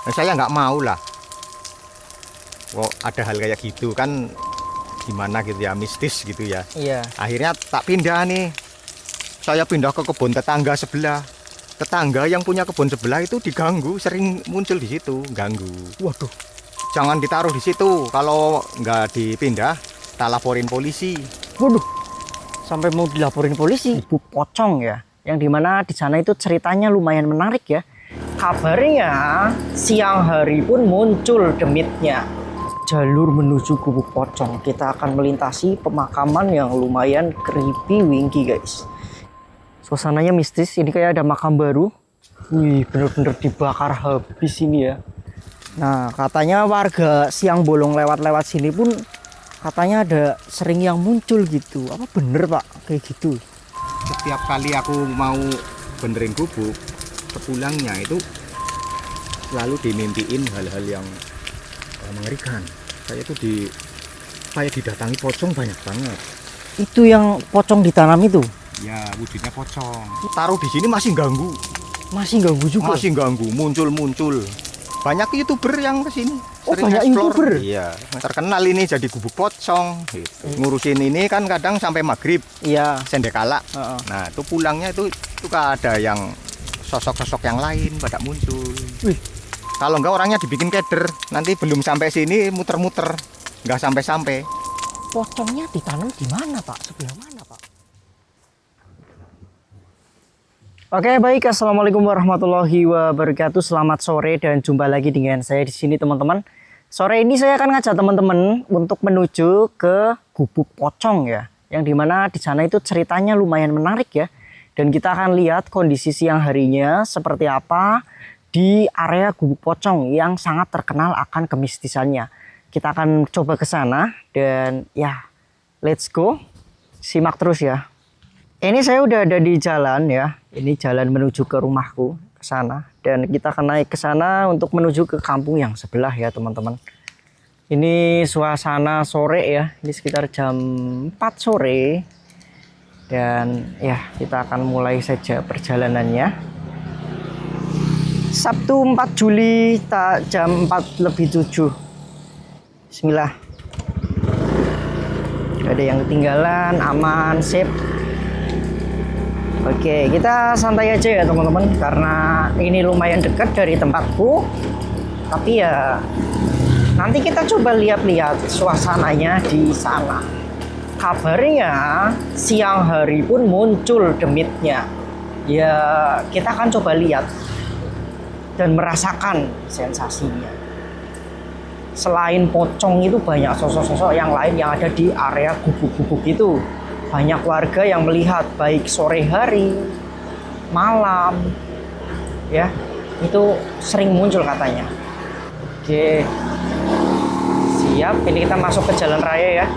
Nah, saya nggak mau lah. Kok ada hal kayak gitu kan, gimana gitu ya, mistis gitu ya. Iya. Akhirnya tak pindah nih. Saya pindah ke kebun tetangga sebelah. Tetangga yang punya kebun sebelah itu diganggu, sering muncul di situ, ganggu. Waduh. Jangan ditaruh di situ. Kalau nggak dipindah, tak laporin polisi. Waduh. Sampai mau dilaporin polisi. Gubuk pocong ya. Yang dimana di sana itu ceritanya lumayan menarik ya. Kabarnya siang hari pun muncul demitnya. Jalur menuju gubuk pocong. Kita akan melintasi pemakaman yang lumayan creepy winky guys. Suasananya mistis. Ini kayak ada makam baru. Wih, bener-bener dibakar habis ini ya. Nah, katanya warga siang bolong lewat-lewat sini pun katanya ada sering yang muncul gitu. Apa bener pak kayak gitu? Setiap kali aku mau benerin gubuk, sepulangnya itu selalu dimimpiin hal-hal yang mengerikan. Saya didatangi pocong banyak banget. Itu yang pocong ditanam itu? Ya, wujudnya pocong. Taruh di sini masih ganggu. Masih ganggu juga? Masih ganggu, muncul-muncul. Banyak YouTuber yang kesini. Oh, banyak YouTuber? Iya, terkenal ini jadi gubuk pocong. Gitu. Ngurusin ini kan kadang sampai maghrib. Iya. Sendekala. Nah, itu pulangnya itu ada yang sosok-sosok yang lain pada muncul. Wih. Kalau enggak orangnya dibikin keder, nanti belum sampai sini muter-muter, nggak sampai-sampai. Pocongnya ditanam di mana pak? Sebelah mana pak? Oke baik, assalamualaikum warahmatullahi wabarakatuh. Selamat sore dan jumpa lagi dengan saya di sini teman-teman. Sore ini saya akan ngajak teman-teman untuk menuju ke gubuk pocong ya, yang dimana di sana itu ceritanya lumayan menarik ya. Dan kita akan lihat kondisi siang harinya seperti apa di area gubuk pocong yang sangat terkenal akan kemistisannya. Kita akan coba ke sana dan ya, let's go. Simak terus ya. Ini saya udah ada di jalan ya. Ini jalan menuju ke rumahku ke sana dan kita akan naik ke sana untuk menuju ke kampung yang sebelah ya, teman-teman. Ini suasana sore ya. Ini sekitar jam 4 sore. Dan ya, kita akan mulai saja perjalanannya. Sabtu 4 Juli jam 4:07. Bismillah. Gak ada yang ketinggalan, aman, sip. Oke, kita santai aja ya teman-teman, karena ini lumayan dekat dari tempatku. Tapi ya nanti kita coba lihat-lihat suasananya di sana. Kabarnya siang hari pun muncul demitnya. Ya, kita akan coba lihat dan merasakan sensasinya. Selain pocong itu banyak sosok-sosok yang lain yang ada di area gubuk-gubuk itu. Banyak warga yang melihat baik sore hari, malam, ya itu sering muncul katanya. Oke, siap. Ini kita masuk ke jalan raya ya.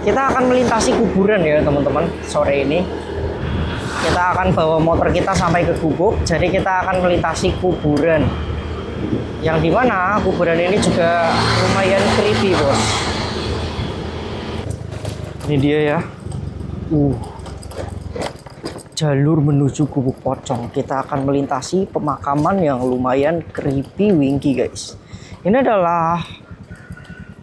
Kita akan melintasi kuburan ya teman-teman sore ini. Kita akan bawa motor kita sampai ke gubuk, jadi kita akan melintasi kuburan. Yang dimana kuburan ini juga lumayan creepy bos. Ini dia ya. Jalur menuju gubuk pocong. Kita akan melintasi pemakaman yang lumayan creepy winky guys. Ini adalah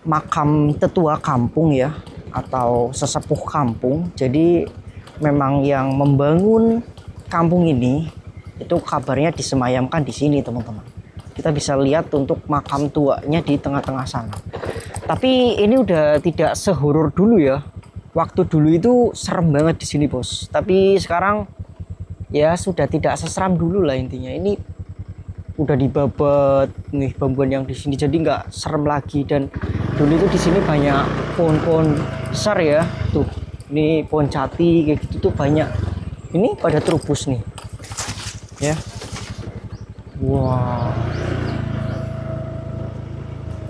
makam tetua kampung ya, atau sesepuh kampung. Jadi memang yang membangun kampung ini itu kabarnya disemayamkan di sini teman-teman. Kita bisa lihat untuk makam tuanya di tengah-tengah sana. Tapi ini udah tidak sehoror dulu ya. Waktu dulu itu serem banget di sini bos. Tapi sekarang ya sudah tidak seseram dulu lah intinya. Ini udah dibabat nih bambuan yang di sini, jadi nggak serem lagi. Dan dulu itu di sini banyak pohon-pohon besar ya. Tuh, ini pohon jati kayak gitu tuh banyak. Ini pada terubus nih. Ya. Wow.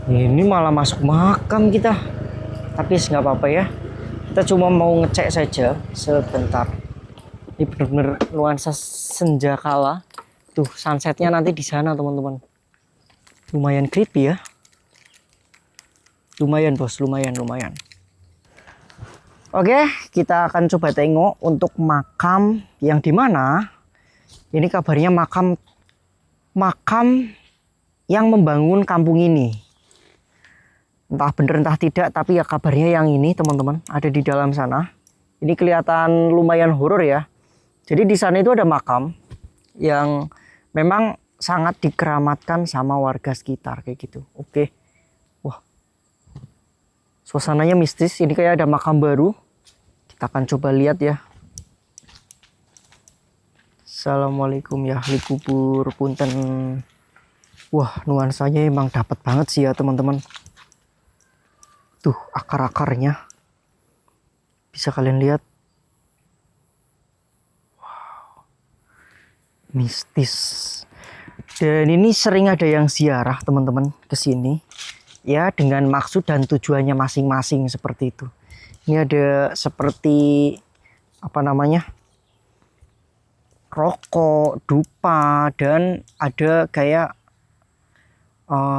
Ini malah masuk makam kita. Tapi nggak apa-apa ya. Kita cuma mau ngecek saja sebentar. Ini benar-benar nuansa senja kala. Tuh sunsetnya nanti di sana teman-teman. Lumayan creepy ya. Lumayan bos, lumayan. Oke, kita akan coba tengok untuk makam yang dimana ini kabarnya makam yang membangun kampung ini. Entah bener entah tidak, tapi ya kabarnya yang ini teman-teman ada di dalam sana. Ini kelihatan lumayan horor ya. Jadi di sana itu ada makam yang memang sangat dikeramatkan sama warga sekitar kayak gitu. Oke. Wah. Suasananya mistis. Ini kayak ada makam baru. Kita akan coba lihat ya. Assalamualaikum ya ahli kubur punten. Wah, nuansanya emang dapat banget sih ya teman-teman. Tuh akar-akarnya bisa kalian lihat. Wow, mistis. Dan ini sering ada yang ziarah teman-teman ke sini ya, dengan maksud dan tujuannya masing-masing seperti itu. Ini ada seperti apa namanya, rokok, dupa, dan ada kayak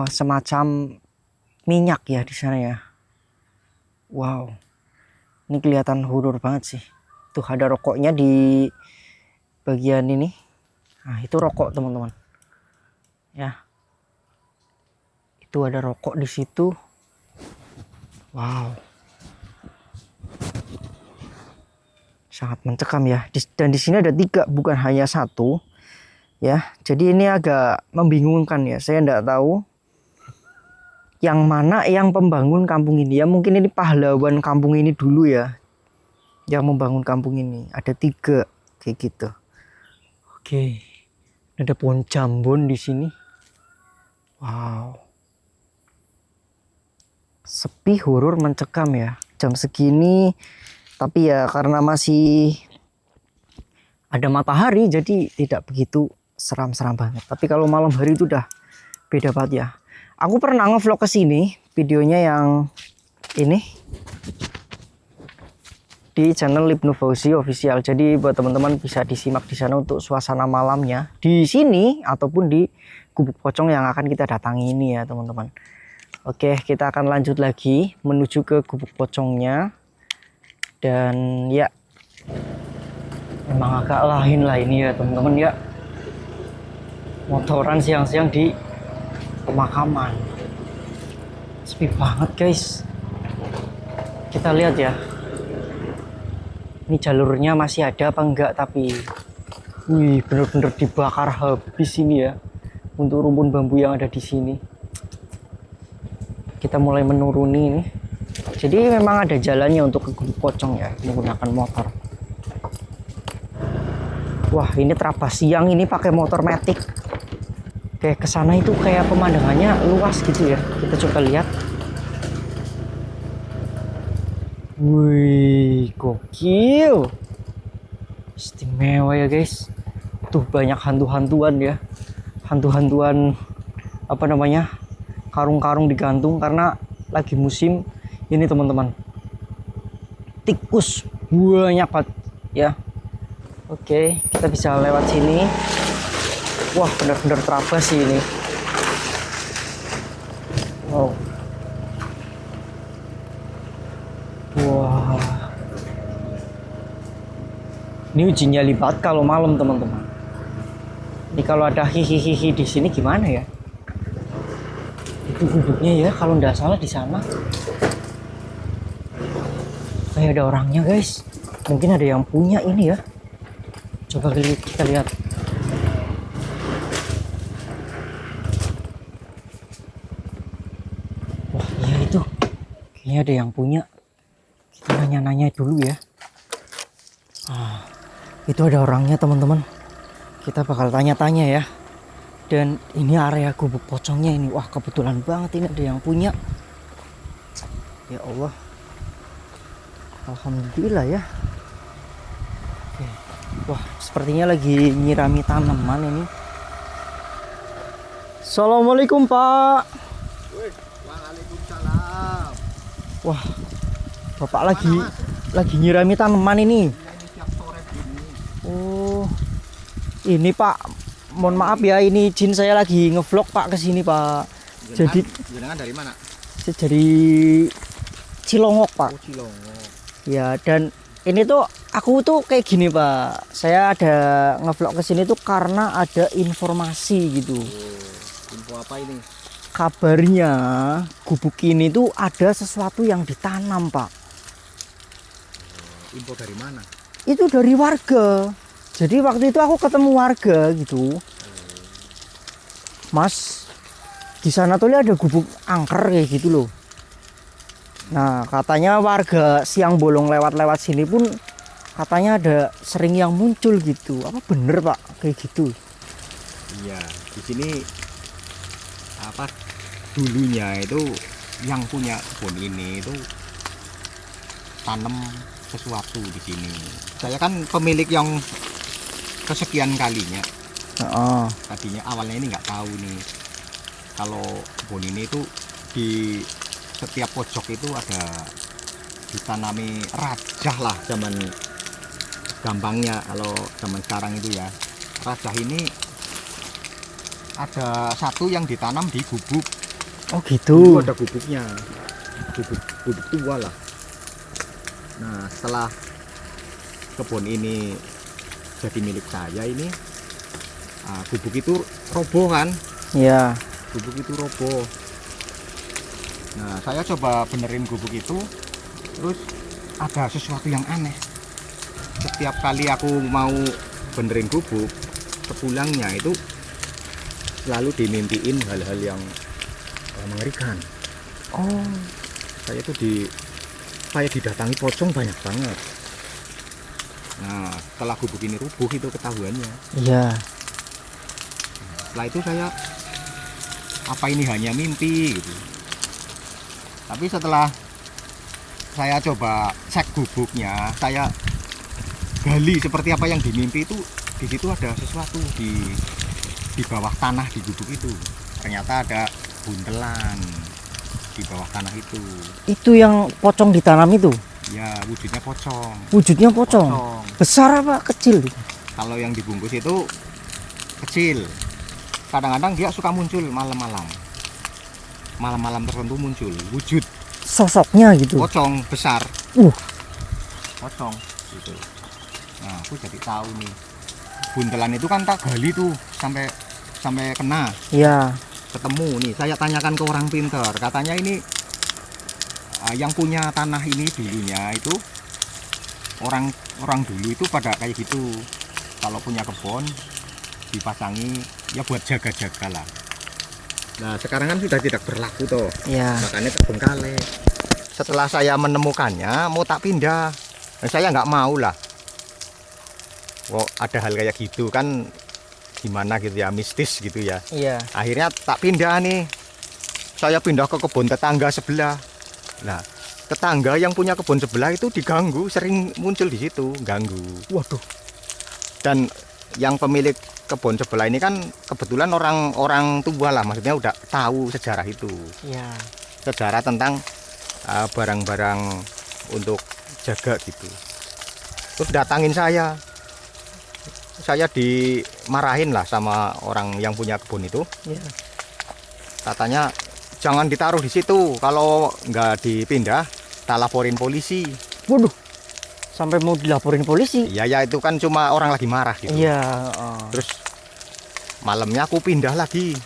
semacam minyak ya di sana ya. Wow, ini kelihatan horor banget sih. Tuh ada rokoknya di bagian ini. Nah itu rokok teman-teman. Ya, itu ada rokok di situ. Wow, sangat mencekam ya. Dan di sini ada 3, bukan hanya 1. Ya, jadi ini agak membingungkan ya. Saya tidak tahu yang mana yang pembangun kampung ini ya. Mungkin ini pahlawan kampung ini dulu ya, yang membangun kampung ini. Ada 3 kayak gitu. Oke, ada pohon jambon di sini. Wow, sepi, horor, mencekam ya jam segini. Tapi ya karena masih ada matahari jadi tidak begitu seram-seram banget. Tapi kalau malam hari itu udah beda banget ya. Aku pernah ngevlog ke sini, videonya yang ini di channel Ibnu Fauzi Official. Jadi buat teman-teman bisa disimak di sana untuk suasana malamnya di sini ataupun di Gubuk Pocong yang akan kita datangi ini ya teman-teman. Oke, kita akan lanjut lagi menuju ke Gubuk Pocongnya. Dan ya, memang agak lain lah ini ya teman-teman ya. Motoran siang-siang di pemakaman. Sepi banget guys. Kita lihat ya. Ini jalurnya masih ada apa enggak, tapi wih, bener-bener dibakar habis ini ya. Untuk rumpun bambu yang ada di sini. Kita mulai menuruni ini. Jadi memang ada jalannya untuk ke Gubuk Pocong ya, menggunakan motor. Wah, ini terabas siang ini pakai motor matic. Kayak kesana itu kayak pemandangannya luas gitu ya. Kita coba lihat. Wih, gokil. Istimewa ya guys. Tuh banyak hantu-hantuan ya. Hantu-hantuan apa namanya, karung-karung digantung karena lagi musim ini teman-teman. Tikus banyak banget ya. Oke, kita bisa lewat sini. Wah, benar-benar terabas sih ini. Wow. Wah. Ini uji nyali banget kalau malam teman-teman. Ini kalau ada hihihi di sini gimana ya? Itu gubuknya ya, kalau nggak salah di sana. Kayak ada orangnya guys. Mungkin ada yang punya ini ya. Coba kita lihat. Kayaknya ada yang punya. Kita nanya-nanya dulu ya. Itu ada orangnya teman-teman. Kita bakal tanya-tanya ya. Dan ini area Gubuk Pocongnya ini. Wah, kebetulan banget ini ada yang punya. Ya Allah. Alhamdulillah ya. Oke. Wah, sepertinya lagi nyirami tanaman ini. Assalamualaikum Pak. Waalaikumsalam. Wah, Bapak lagi nyirami tanaman ini. Oh, ini Pak, mohon maaf ya, ini izin saya lagi ngevlog Pak kesini Pak. Jadi jenengan dari mana? Dari Cilongok Pak. Oh, Cilongok. Ya, dan ini tuh aku tuh kayak gini Pak. Saya ada ngevlog kesini tuh karena ada informasi gitu. Info apa ini? Kabarnya gubuk ini tuh ada sesuatu yang ditanam, Pak. Info dari mana? Itu dari warga. Jadi waktu itu aku ketemu warga gitu. Mas, di sana tuh ada gubuk angker kayak gitu loh. Nah, katanya warga siang bolong lewat-lewat sini pun katanya ada sering yang muncul gitu. Apa bener, Pak? Kayak gitu. Iya, di sini apa dulunya itu yang punya kebun ini itu tanam sesuatu di sini. Saya kan pemilik yang kesekian kalinya. Heeh. Tadinya awalnya ini nggak tahu nih kalau kebun ini itu di setiap pojok itu ada ditanami rajah lah, zaman gampangnya kalau zaman sekarang itu ya. Rajah ini ada satu yang ditanam di gubuk. Oh Itu gitu. ada gubuknya, gubuk tua lah. Nah, setelah kebun ini jadi milik saya ini, gubuk itu roboh kan, Iya. gubuk itu roboh. Nah, saya coba benerin gubuk itu, terus ada sesuatu yang aneh. Setiap kali aku mau benerin gubuk, sepulangnya itu selalu dimimpiin hal-hal yang mengerikan. Oh, Saya tuh saya didatangi pocong banyak banget. Nah, setelah gubuk ini rubuh itu ketahuannya. iya. Setelah itu saya, apa ini hanya mimpi gitu. Tapi setelah saya coba cek gubuknya, saya gali seperti apa yang dimimpi itu, di situ ada sesuatu di bawah tanah di gubuk itu. Ternyata ada buntelan di bawah tanah itu. Itu yang pocong ditanam itu. Ya, wujudnya pocong. Wujudnya pocong. Besar apa kecil? Kalau yang dibungkus itu kecil. Kadang-kadang dia suka muncul malam-malam. Malam-malam tertentu muncul wujud Sosoknya gitu. pocong besar. Uh. Pocong gitu. Nah, aku jadi tahu nih. Buntelan itu kan tak gali tuh sampai kena. Iya. Ketemu nih, saya tanyakan ke orang pinter. Katanya ini yang punya tanah ini dulunya itu orang dulu itu pada kayak gitu. Kalau punya kebun dipasangi ya buat jaga-jaga lah. Nah, sekarang kan sudah tidak berlaku toh. Iya. Makanya terbengkalai. Setelah saya menemukannya mau tak pindah, saya nggak mau lah. Kok ada hal kayak gitu kan, gimana gitu ya, mistis gitu ya. Iya. Akhirnya tak pindah nih, saya pindah ke kebun tetangga sebelah. Nah, tetangga yang punya kebun sebelah itu diganggu, sering muncul di situ, ganggu. Waduh. Dan yang pemilik kebun sebelah ini kan kebetulan orang tua lah, maksudnya udah tahu sejarah itu, Iya. sejarah tentang barang-barang untuk jaga gitu. Terus datangin saya dimarahin lah sama orang yang punya kebun itu. Iya. Katanya jangan ditaruh di situ, kalau nggak dipindah tak laporin polisi. Waduh. Sampai mau dilaporin polisi. Ya itu kan cuma orang lagi marah gitu. Iya. Terus malamnya aku pindah lagi.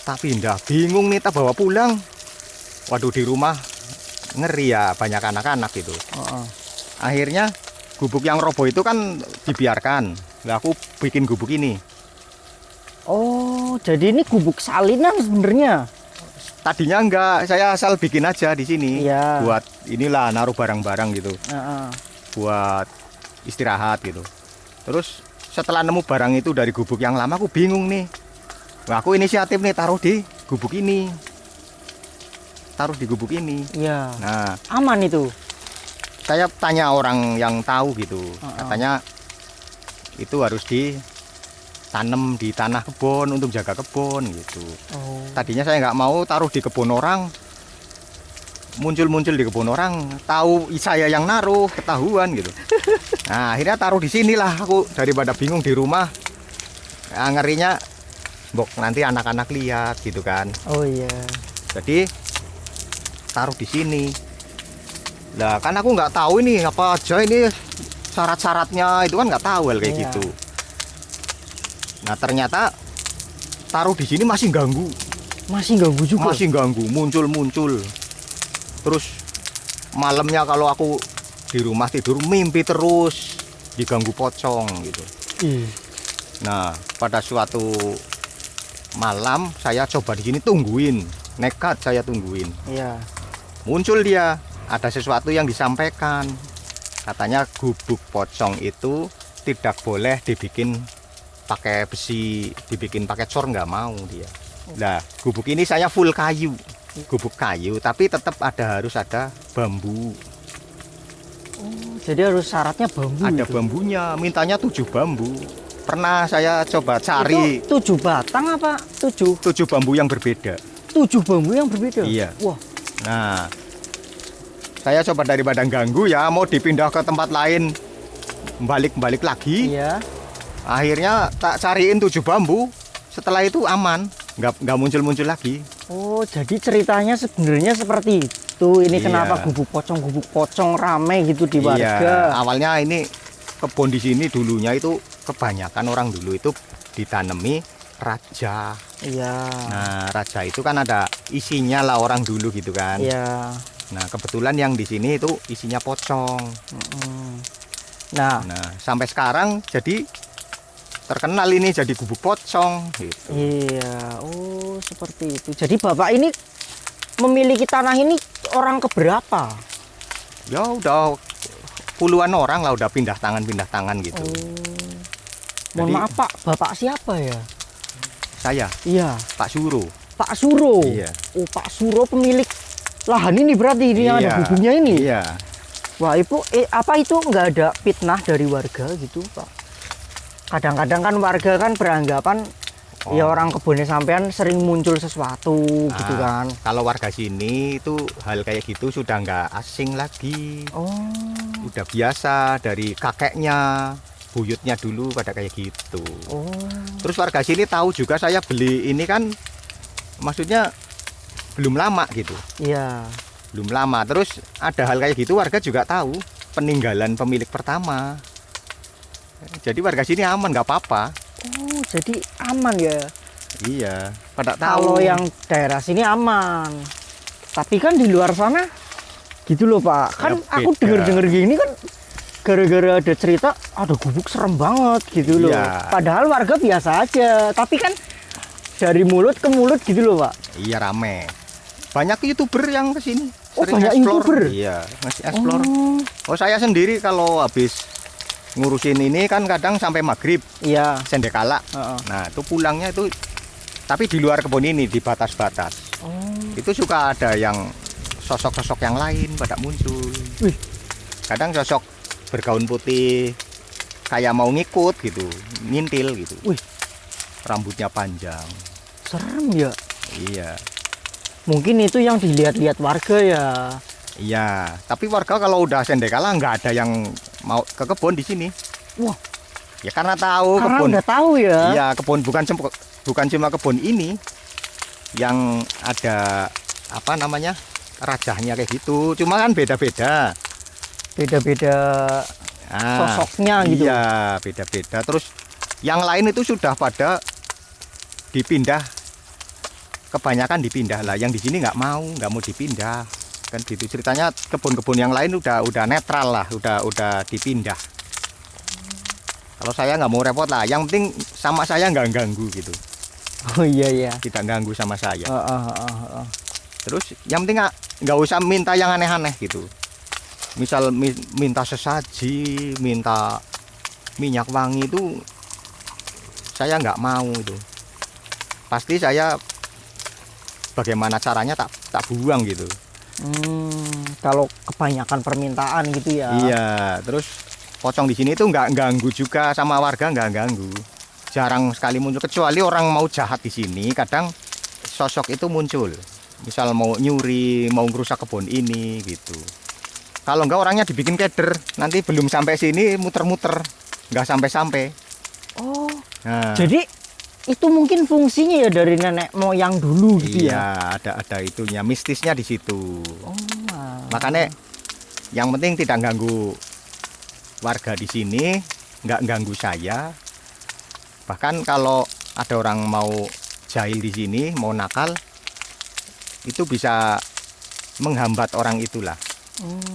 Tak pindah, bingung nih tak bawa pulang. Waduh, di rumah ngeri ya, banyak anak-anak gitu. Akhirnya gubuk yang roboh itu kan dibiarkan. Nah, aku bikin gubuk ini. Oh, jadi ini gubuk salinan sebenarnya. Tadinya enggak, saya asal bikin aja di sini. Iya. Buat inilah naruh barang-barang gitu. Heeh. Buat istirahat gitu. Terus setelah nemu barang itu dari gubuk yang lama, aku bingung nih. Nah, aku inisiatif nih taruh di gubuk ini. Taruh di gubuk ini. Iya. Nah, Aman itu. saya tanya orang yang tahu gitu. Katanya itu harus ditanam di tanah kebun untuk jaga kebun gitu. Oh. Tadinya saya nggak mau taruh di kebun orang. Muncul-muncul di kebun orang, tahu saya yang naruh, ketahuan gitu. Nah, akhirnya taruh di sinilah aku, daripada bingung di rumah. Nah, ngerinya mbok nanti anak-anak lihat gitu kan. Oh iya. Jadi taruh di sini. Lah kan aku nggak tahu ini apa aja ini syarat-syaratnya, itu kan nggak tahu hal kayak Iya. gitu. Nah, ternyata taruh di sini masih ganggu. Masih ganggu juga. Masih ganggu, muncul. Terus malamnya kalau aku di rumah tidur mimpi terus diganggu pocong gitu. Nah, pada suatu malam saya coba di sini tungguin, nekat saya tungguin. Iya. Muncul dia, ada sesuatu yang disampaikan. Katanya gubuk pocong itu tidak boleh dibikin pakai besi, dibikin pakai cor, nggak mau dia. Nah, gubuk ini saya full kayu, gubuk kayu, tapi tetap harus ada bambu. Jadi harus syaratnya bambu. Ada itu. bambunya, mintanya 7 bambu. Pernah saya coba cari Itu 7 batang apa 7? 7 bambu yang berbeda. 7 bambu yang berbeda? Iya. Wah. Nah, saya coba daripada ganggu ya, mau dipindah ke tempat lain, balik lagi. Iya. Akhirnya tak cariin 7 bambu. Setelah itu aman, nggak muncul lagi. Oh, jadi ceritanya sebenarnya seperti itu. Ini Iya. kenapa gubuk pocong rame gitu di warga? Iya, awalnya ini kebun di sini dulunya itu kebanyakan orang dulu itu ditanami raja. Iya. Nah, raja itu kan ada isinya lah orang dulu gitu kan. Iya. Nah, kebetulan yang di sini itu isinya pocong. Nah, Sampai sekarang jadi terkenal ini jadi gubuk pocong gitu. iya. Oh, seperti itu. Jadi Bapak ini memiliki tanah ini orang keberapa? Ya udah puluhan orang lah udah pindah tangan gitu. Mohon Jadi- maaf Pak, Bapak siapa ya? Saya Iya, Pak Suro. Pak Suro. Iya. Oh, Pak Suro pemilik lahan ini berarti ini yang ada Iya, gubuknya ini. Iya. Wah, Ibu, apa itu nggak ada fitnah dari warga gitu, Pak? Kadang-kadang kan warga kan beranggapan ya orang kebunnya sampean sering muncul sesuatu gitu kan. Kalau warga sini itu hal kayak gitu sudah nggak asing lagi. Oh, Udah biasa dari kakeknya, buyutnya dulu pada kayak gitu. oh, Terus warga sini tahu juga saya beli ini kan maksudnya belum lama gitu. iya. Belum lama. Terus ada hal kayak gitu warga juga tahu peninggalan pemilik pertama. Jadi warga sini aman nggak apa-apa. Oh, jadi aman ya. Iya, pada Kalau tahu. yang daerah sini aman. Tapi kan di luar sana gitu loh, Pak. Kan Ya, aku beda. denger-denger gini kan gara-gara ada cerita ada gubuk serem banget gitu loh. Iya. Padahal warga biasa aja. Tapi kan dari mulut ke mulut gitu loh, Pak. Iya rame. Banyak YouTuber yang kesini. Oh, sering banyak explore. YouTuber? Iya, masih explore. Oh, Oh, saya sendiri kalau habis ngurusin ini kan kadang sampai maghrib iya. sendekala. Heeh. Nah, itu pulangnya itu tapi di luar kebun ini di batas-batas. Oh, Itu suka ada yang sosok-sosok yang lain pada muncul. Wih. Kadang sosok bergaun putih kayak mau ngikut gitu, ngintil gitu. Wih. Rambutnya panjang. serem ya. Iya. Mungkin itu yang dilihat-lihat warga ya. Iya, tapi warga kalau udah sendekala nggak ada yang mau ke kebun di sini. Wah, Ya karena tahu karena kebun. udah tahu ya. Iya, kebun bukan cuma kebun ini yang ada apa namanya? Rajahnya kayak gitu. Cuma kan beda-beda. Beda-beda Ah, sosoknya gitu. Iya, beda-beda. Terus yang lain itu sudah pada dipindah. Kebanyakan dipindah lah. Yang di sini nggak mau dipindah. Kan gitu ceritanya, kebun-kebun yang lain udah netral lah, udah dipindah. Kalau saya nggak mau repot lah. Yang penting sama saya nggak ganggu gitu. Oh iya iya. Tidak ganggu sama saya. Heeh. Terus yang penting nggak usah minta yang aneh-aneh gitu. Misal minta sesaji, minta minyak wangi itu saya nggak mau itu. Pasti saya bagaimana caranya tak buang gitu. Kalau kebanyakan permintaan gitu ya. Iya, terus pocong di sini itu nggak ganggu juga sama warga, nggak ganggu. Jarang sekali muncul, kecuali orang mau jahat di sini kadang sosok itu muncul. Misal mau nyuri, mau ngerusak kebun ini gitu. Kalau enggak orangnya dibikin keder, nanti belum sampai sini muter-muter, nggak sampai-sampai. Oh, Nah, jadi itu mungkin fungsinya ya dari nenek moyang dulu gitu ya. iya, ada itunya, mistisnya di situ. Oh, Makanya yang penting tidak ganggu warga di sini, nggak ganggu saya. Bahkan kalau ada orang mau jahil di sini mau nakal itu bisa menghambat orang itulah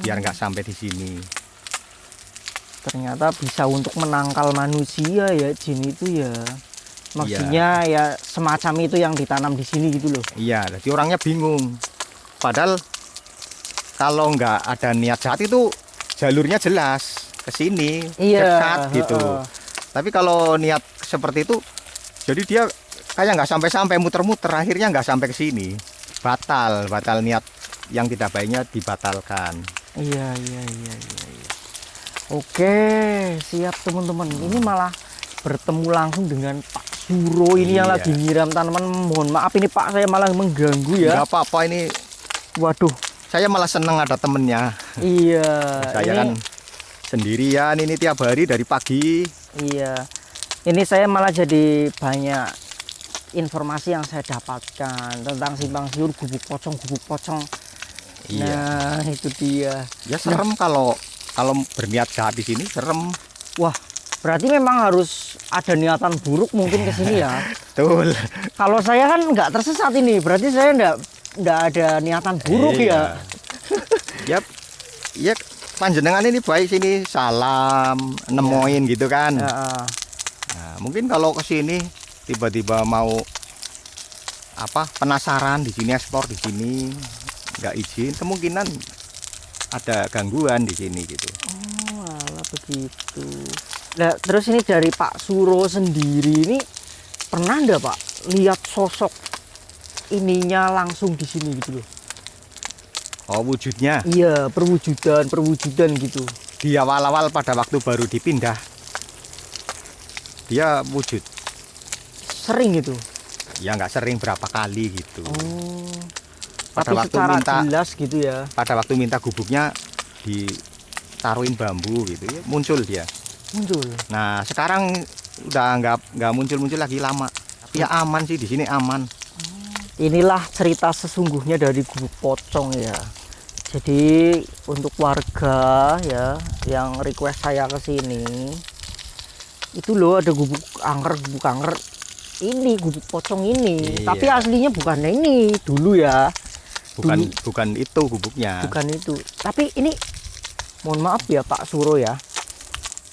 biar nggak sampai di sini. Ternyata bisa untuk menangkal manusia ya jin itu ya. Maksudnya ya semacam itu yang ditanam di sini gitu loh. Iya, jadi orangnya bingung. Padahal kalau nggak ada niat jahat itu jalurnya jelas ke sini, dekat gitu. Tapi kalau niat seperti itu, jadi dia kayak nggak sampai-sampai muter-muter, akhirnya nggak sampai ke sini. Batal niat yang tidak baiknya dibatalkan. Iya. Oke, siap teman-teman. Ini malah bertemu langsung dengan Pak Suro ini yang lagi nyiram tanaman. Mohon maaf ini Pak, saya malah mengganggu ya. Nggak apa-apa ini. Waduh, saya malah seneng ada temennya. Iya. Saya kan sendirian ini tiap hari dari pagi. Iya. Ini saya malah jadi banyak informasi yang saya dapatkan tentang simpang siur gubuk pocong. Iya. Nah, itu dia. Ya serem kalau berniat jahat di sini serem. Wah, berarti memang harus ada niatan buruk mungkin ke sini ya. Betul. Kalau saya kan nggak tersesat ini, berarti saya nggak ada niatan buruk ya. Ya panjenengan ini baik sini salam nemoin gitu kan. Ya. Nah, mungkin kalau ke sini tiba-tiba mau penasaran di sini ekspor di sini nggak izin, kemungkinan ada gangguan di sini gitu. Oh, alah begitu. Nah, terus ini dari Pak Suro sendiri ini pernah nggak Pak lihat sosok ininya langsung di sini gitu loh? Oh, wujudnya? Iya, perwujudan gitu. Di awal-awal pada waktu baru dipindah, dia wujud. Sering gitu? Ya nggak sering, berapa kali gitu. Oh, Pada tapi waktu secara minta jelas gitu ya? Pada waktu minta gubuknya ditaruhin bambu gitu ya, muncul dia. Muncul. Nah sekarang udah nggak muncul lagi lama. Tapi ya aman sih di sini aman. Inilah cerita sesungguhnya dari gubuk pocong ya. Jadi untuk warga ya yang request saya ke sini, itu loh ada gubuk angker ini gubuk pocong ini. Iya. Tapi aslinya bukan ini dulu ya. Bukan itu gubuknya. Bukan itu. Tapi ini mohon maaf ya Pak Suro ya.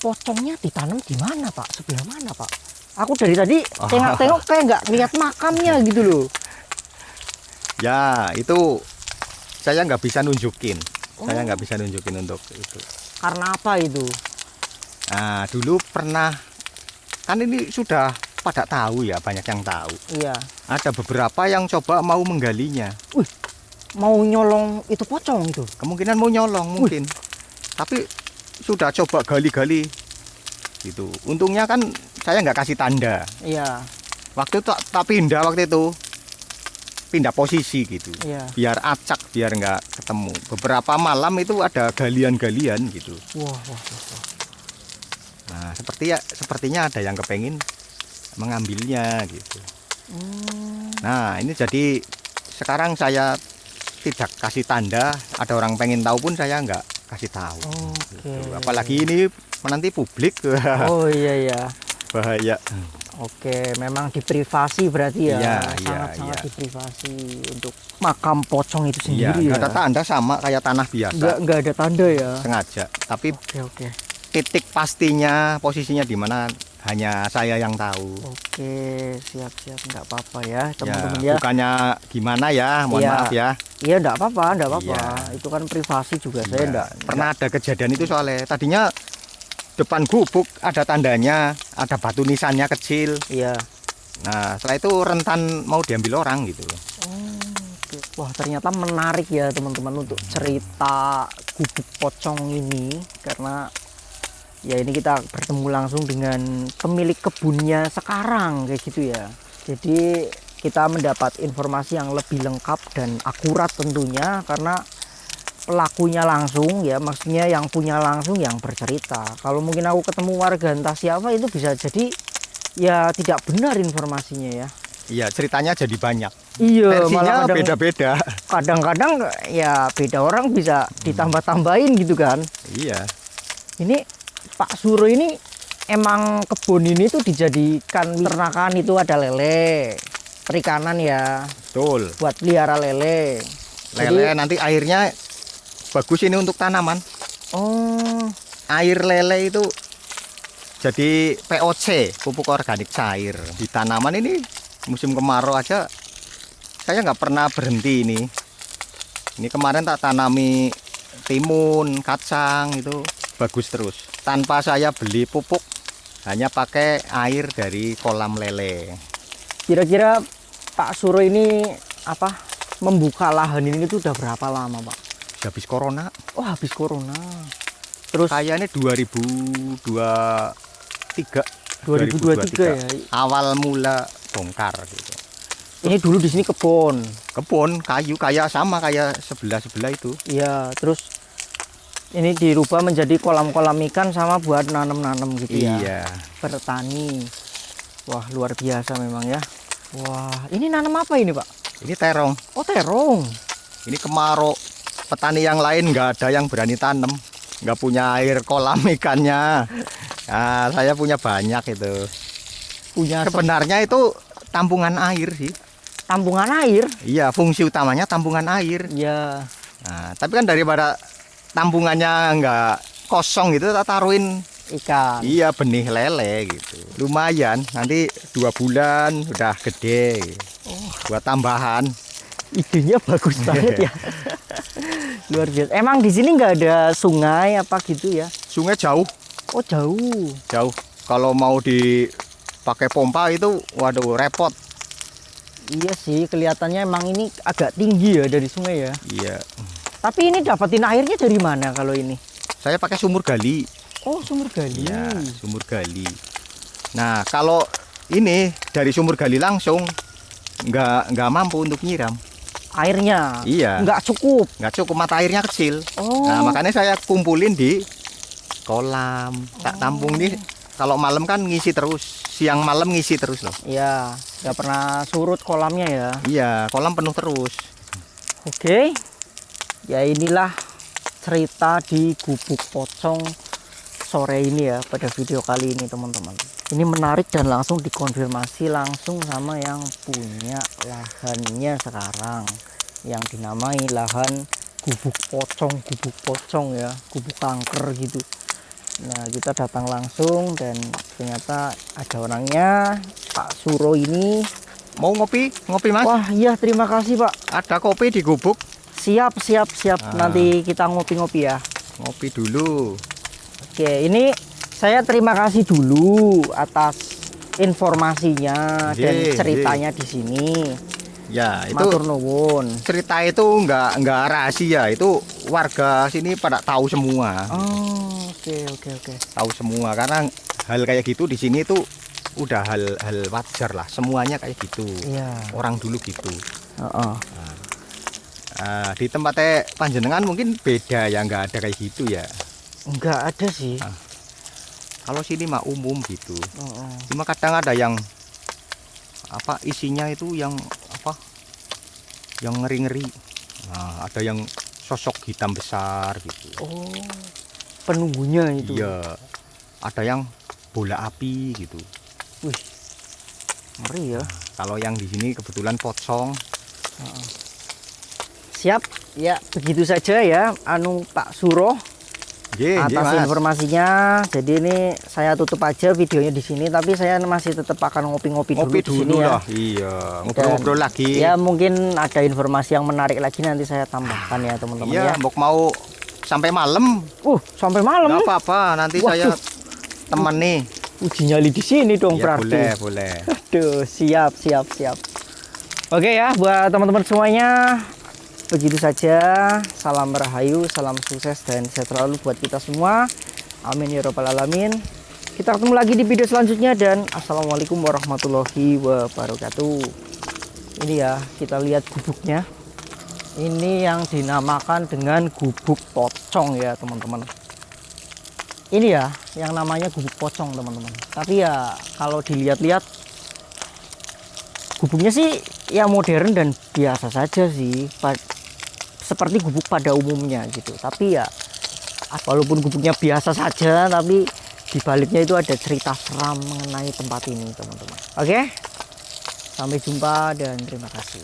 Pocongnya ditanam di mana Pak? Sebelah mana Pak? Aku dari tadi tengok-tengok kayak nggak lihat makamnya gitu loh. Ya itu saya nggak bisa nunjukin. Saya nggak bisa nunjukin untuk itu. Karena apa itu? Nah dulu pernah, kan ini sudah pada tahu ya, banyak yang tahu. Iya. Ada beberapa yang coba mau menggalinya. Mau nyolong itu pocong itu? Kemungkinan mau nyolong mungkin. Tapi sudah coba gali-gali gitu. Untungnya kan saya nggak kasih tanda. Iya. Waktu itu tak pindah waktu itu. Pindah posisi gitu. Iya. Biar acak, biar nggak ketemu. Beberapa malam itu ada galian-galian gitu. Wah. Nah, sepertinya ada yang kepengin mengambilnya gitu. Nah, ini jadi sekarang saya tidak kasih tanda, ada orang pengen tahu pun saya nggak kasih tahu. Oke. Gitu. Apalagi ini nanti publik. Oh iya. Bahaya. Oke, memang diprivasi berarti ya. Iya, Sangat-sangat iya. diprivasi untuk makam pocong itu Iya, sendiri nggak ya. ada tanda sama kayak tanah biasa. Nggak ada tanda ya. Sengaja. Tapi Oke. titik pastinya posisinya di mana hanya saya yang tahu. Oke, siap. Nggak apa-apa ya, Ya, teman-teman ya. bukannya gimana ya, mohon Iya. maaf ya. Iya, nggak apa-apa. Iya. Itu kan privasi juga. Iya, Saya nggak pernah ada kejadian itu soalnya. Tadinya depan gubuk ada tandanya, ada batu nisannya kecil. Iya. Nah, setelah itu rentan mau diambil orang gitu. Oke. Wah, ternyata menarik ya teman-teman untuk cerita gubuk pocong ini, karena ya ini kita bertemu langsung dengan pemilik kebunnya sekarang kayak gitu ya. Jadi kita mendapat informasi yang lebih lengkap dan akurat tentunya, karena pelakunya langsung ya, maksudnya yang punya langsung yang bercerita. Kalau mungkin aku ketemu warga entah siapa, itu bisa jadi ya tidak benar informasinya ya. Iya, ceritanya jadi banyak. Iya, Versinya malah beda-beda. kadang-kadang ya beda orang bisa ditambah-tambahin gitu kan. Iya. Ini Pak Suro ini emang kebun ini tuh dijadikan ternakan, itu ada lele, perikanan ya, Betul. buat pelihara lele. Lele nanti airnya bagus ini untuk tanaman. Oh, Air lele itu jadi POC, pupuk organik cair. Di tanaman ini musim kemarau aja saya nggak pernah berhenti ini. Ini kemarin tak tanami timun, kacang itu bagus terus. Tanpa saya beli pupuk, hanya pakai air dari kolam lele. kira-kira Pak Suro ini apa membuka lahan ini itu udah berapa lama, Pak? Habis corona, Oh, habis corona. Terus kayaknya 2023. 2023 ya. Awal mula bongkar gitu. Ini dulu di sini kebun. Kebun kayu kayak sama kayak sebelah itu. Iya, terus ini dirubah menjadi kolam-kolam ikan sama buat nanam-nanam gitu ya. Iya. Bertani. Wah, luar biasa memang ya. Wah, ini nanam apa ini, Pak? Ini terong. Oh, terong. Ini kemarau. Petani yang lain nggak ada yang berani tanam. Nggak punya air kolam ikannya. Nah, saya punya banyak itu. Punya Sebenarnya itu tampungan air sih. tampungan air. Iya, fungsi utamanya tampungan air. Ya, Nah, tapi kan daripada tampungannya nggak kosong gitu, tak taruhin ikan. iya benih lele gitu. Lumayan, nanti 2 bulan udah gede. Buat tambahan. Idenya bagus banget ya. Luar biasa. Emang di sini nggak ada sungai apa gitu ya? Sungai jauh, Oh, jauh. jauh. Kalau mau dipakai pompa itu, waduh repot. Iya sih, kelihatannya emang ini agak tinggi ya dari sungai ya. Iya. Tapi ini dapatin airnya dari mana kalau ini? Saya pakai sumur gali. Oh, sumur gali. Iya, sumur gali. Nah, kalau ini dari sumur gali langsung nggak mampu untuk nyiram. Airnya Iya. nggak cukup. Nggak cukup, mata airnya kecil. Oh. Nah, makanya saya kumpulin di kolam. Tak tampung nih. Kalau malam kan ngisi terus, siang malam ngisi terus loh. Iya, nggak pernah surut kolamnya ya. Iya, kolam penuh terus. Oke. Ya inilah cerita di Gubuk Pocong sore ini ya, pada video kali ini teman-teman. Ini menarik dan langsung dikonfirmasi langsung sama yang punya lahannya sekarang, yang dinamai lahan Gubuk Pocong ya, gubuk kanker gitu. Nah, kita datang langsung dan ternyata ada orangnya, Pak Suro ini. Mau ngopi? Ngopi, Mas? Wah, iya, terima kasih, Pak. Ada kopi di gubuk. Siap. Ah. Nanti kita ngopi-ngopi ya. Ngopi dulu. Oke, ini saya terima kasih dulu atas informasinya dan Ye, ceritanya di sini. Ya, itu Matur nuwun. cerita itu nggak rahasia. Itu warga sini pada tahu semua. Oh, oke. Tahu semua karena hal kayak gitu di sini tuh udah hal wajar lah. Semuanya kayak gitu. Iya. Orang dulu gitu. Heeh. Nah, di tempatnya panjenengan mungkin beda ya, nggak ada kayak gitu ya. Enggak ada sih. Kalau sini mah umum gitu. Heeh. Cuma kadang ada yang apa isinya itu yang apa? Yang ngeri-ngeri. Nah, ada yang sosok hitam besar gitu. Oh, penunggunya itu. Iya. Ada yang bola api gitu. Wih, ngeri ya. Kalau yang di sini kebetulan pocong. Siap. Ya, begitu saja ya. Pak Suro. Atas informasinya. Jadi ini saya tutup aja videonya di sini, tapi saya masih tetap akan ngopi-ngopi dulu di sini ya. Iya, ngobrol-ngobrol lagi. Ya, mungkin ada informasi yang menarik lagi nanti saya tambahkan ya teman-teman Iya, ya. mau sampai malam. Sampai malam. Nggak apa-apa, nanti saya Waduh. temani. Uji nyali di sini dong Ya, berarti. boleh. Aduh, siap. Oke ya, buat teman-teman semuanya. Begitu saja, salam rahayu, salam sukses dan sehat selalu buat kita semua. Amin ya rabbal alamin. Kita ketemu lagi di video selanjutnya dan assalamualaikum warahmatullahi wabarakatuh. Ini ya, kita lihat gubuknya. Ini yang dinamakan dengan gubuk pocong ya teman-teman. Ini ya, yang namanya gubuk pocong teman-teman. Tapi ya, kalau dilihat-lihat gubuknya sih ya modern dan biasa saja sih. Seperti gubuk pada umumnya gitu, tapi ya walaupun gubuknya biasa saja, tapi di baliknya itu ada cerita seram mengenai tempat ini teman-teman. Oke, Sampai jumpa dan terima kasih.